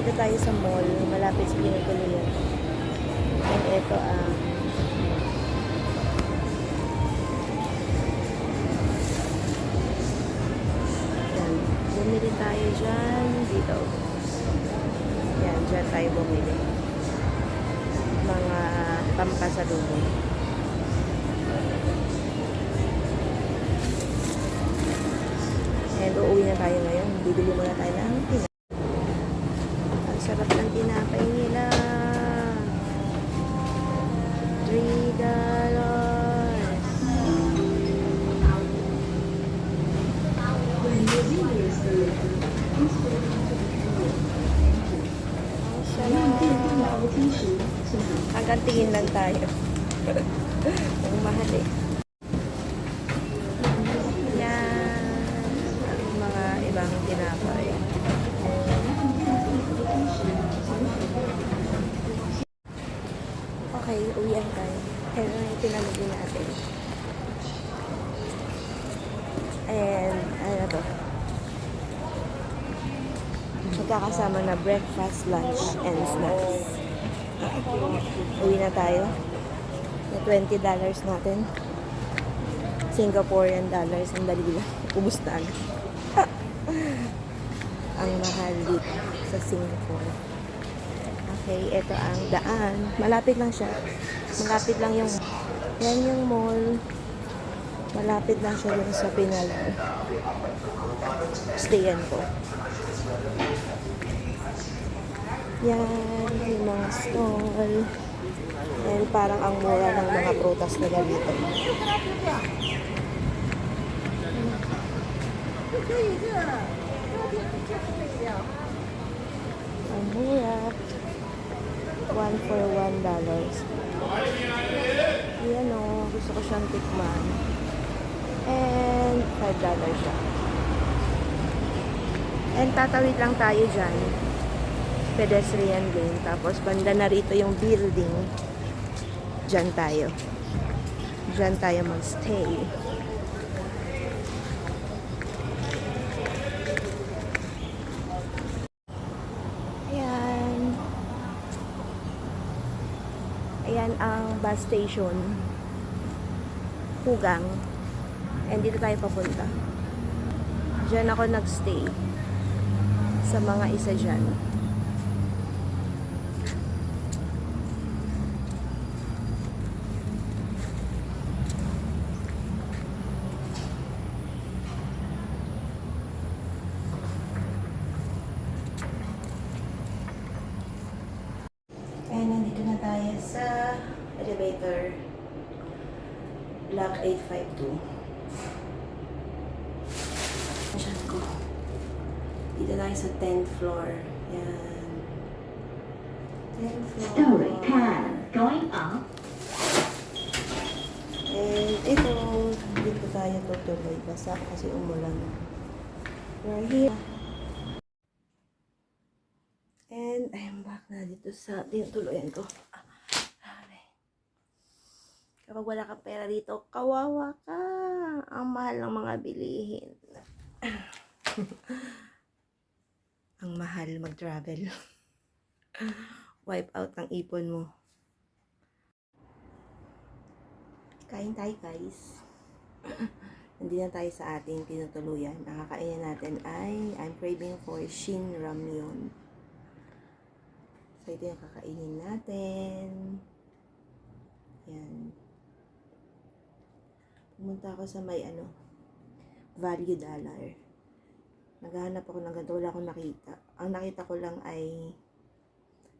Dito tayo sa mall, malapit sa Pinaguluyan. And ito ang yan. Bumili tayo dyan. Dito. Yan, dyan tayo bumili. Mga pampasalubong. And uuwi na tayo ngayon. Bibili muna tayo ng tinapay. Ang sarap ng tinapay nila. $3. Hanggang tingin lang tayo. Ang mahal eh. Yan. Mga ibang tinapay. Okay, uwian tayo. Kaya na yung tinalagin natin. And, ano to? Magkakasama na breakfast, lunch, and snacks. Uwi na tayo. Na $20 natin. Singaporean dollars. Ang dali lang. Ubus na agad. Ang mahal dito sa Singapore. Okay, ito ang daan. Malapit lang siya. Malapit lang yung yan yung mall. Malapit lang siya dun sa stayan ko. Yan, yung mga stall. And parang ang mura ng mga prutas nila dito. Ang mura. 1 for $1. Yan o, gusto ko siyang tikman. And $5 siya. And tatawid lang tayo dyan. Pedestrian lane. Tapos banda na rito yung building. Dyan tayo. Dyan tayo mag-stay. Ayan. Ayan ang bus station. Pugang. And dito tayo papunta. Dyan ako nag-stay. Sa mga isa dyan. Nandito na tayo sa elevator block 852. Diyan ko. Dito tayo sa 10th floor. Yan. 10th floor. Story 10. Going up. And ito, dito tayo tutuloy. Basta kasi umulan. We're here. And I'm back na dito sa tinutuluyan ko. Kapag wala kang pera dito, kawawa ka. Ang mahal ng mga bilihin. Ang mahal mag-travel. Wipe out ng ipon mo. Kain tayo guys. Nandito na tayo sa ating tinutuluyan. Ang kakainin natin ay I'm craving for Shin Ramyun. So, ito yung kakainin natin. Yan. Pumunta ako sa may Value Dollar. Naghahanap ako ng ganito. Wala akong nakita. Ang nakita ko lang ay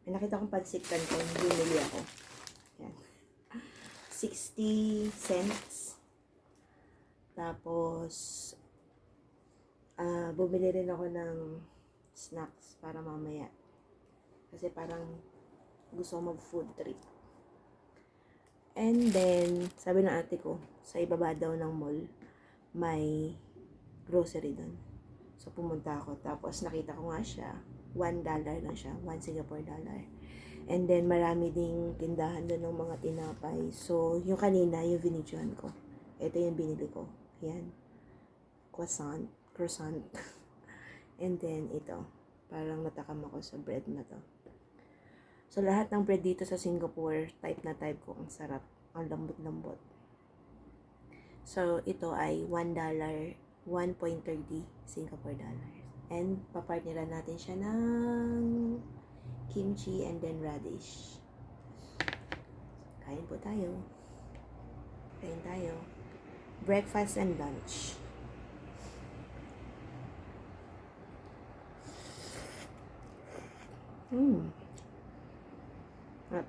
may nakita akong pancit canton. Bumili ako. Yan. 60 cents. Tapos bumili rin ako ng snacks para mamaya. Kasi parang gusto ko mag-food trip. And then, sabi ng ate ko, sa ibaba daw ng mall, may grocery doon. So, pumunta ako. Tapos, nakita ko nga siya. $1 lang siya. 1 Singapore dollar. And then, marami ding tindahan doon ng mga tinapay. So, yung kanina, yung vinidyohan ko. Ito yung binili ko. Yan. Croissant. And then, ito. Parang natakam ako sa bread na to. So, lahat ng bread dito sa Singapore, type na type ko. Ang sarap. Ang lambot-lambot. So, ito ay $1, 1.30 Singapore dollars. And, papartneran natin siya ng kimchi and then radish. Kain po tayo. Kain tayo. Breakfast and lunch. Sarap.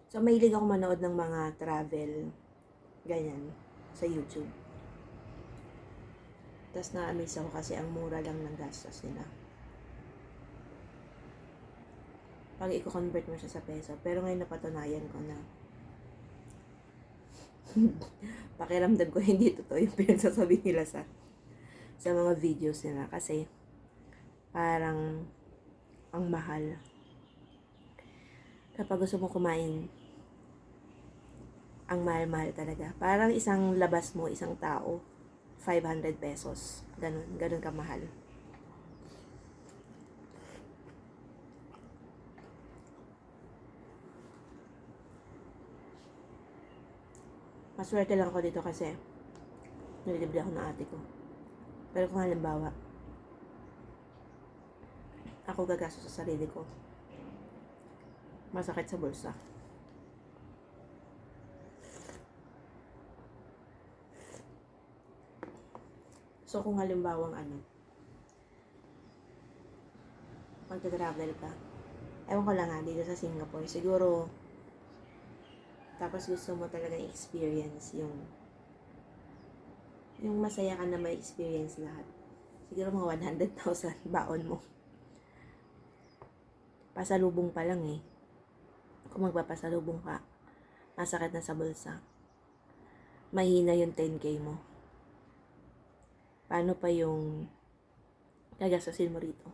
So, mahilig ako manood ng mga travel, ganyan, sa YouTube. Tapos na-amaze ako kasi ang mura lang ng gastos nila. Pag i-convert mo siya sa peso. Pero ngayon napatunayan ko na pakiramdam ko hindi totoo yung pinagsasabi nila sa mga videos nila. Kasi parang ang mahal. Kapag gusto mo kumain, ang mahal-mahal talaga. Parang isang labas mo, isang tao, 500 pesos. Ganun kamahal. Maswerte lang ako dito kasi nililibre ako ng ate ko. Pero kung halimbawa, ako gagastos sa sarili ko, masakit sa bulsa. So, kung halimbawang magta-travel ka, ewan ko lang dito sa Singapore, siguro, tapos gusto mo talaga experience yung masaya ka na may experience lahat. Siguro mga 100,000 baon mo. Pasalubong pa lang eh. Kung magpapasalubong ka, masakit na sa bulsa. Mahina yung 10K mo. Paano pa yung gagastusin mo rito?